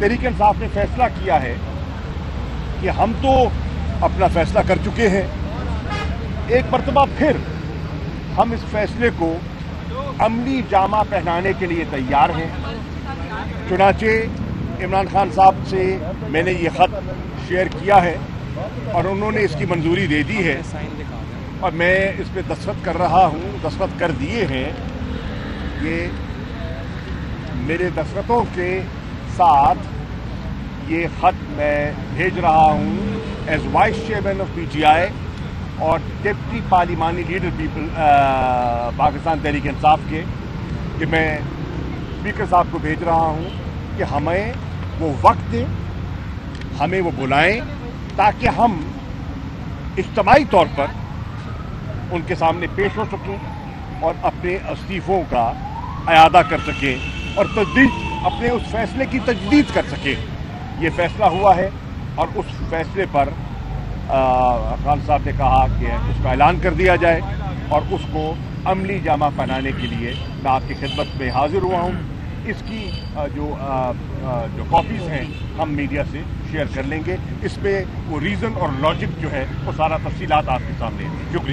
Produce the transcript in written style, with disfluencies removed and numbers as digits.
तहरीक इंसाफ ने फैसला किया है कि हम तो अपना फैसला कर चुके हैं, एक मरतबा फिर हम इस फैसले को अमली जामा पहनाने के लिए तैयार हैं। चुनाचे इमरान खान साहब से मैंने ये ख़त शेयर किया है और उन्होंने इसकी मंजूरी दे दी है और मैं इस पर दस्तखत कर रहा हूँ, दस्तखत कर दिए हैं। ये मेरे दस्तखतों के साथ ये ख़त मैं भेज रहा हूँ as vice chairman of PTI और डिप्टी पार्लिमानी लीडर पाकिस्तान तहरीक इंसाफ के, कि मैं स्पीकर साहब को भेज रहा हूँ कि हमें वो वक्त दें, हमें वो बुलाएं ताकि हम इज्तिमाई तौर पर उनके सामने पेश हो सकें और अपने इस्तीफ़ों का अयादा कर सकें और तजदीद अपने उस फैसले की तजदीद कर सकें। ये फैसला हुआ है और उस फैसले पर खान साहब ने कहा कि उसका ऐलान कर दिया जाए और उसको अमली जामा पहनाने के लिए मैं आपकी खिदमत में हाजिर हुआ हूँ। इसकी जो कॉपीज़ हैं हम मीडिया से शेयर कर लेंगे। इस पर वो रीज़न और लॉजिक जो है वो सारा तफसीलात आपके सामने है। शुक्रिया।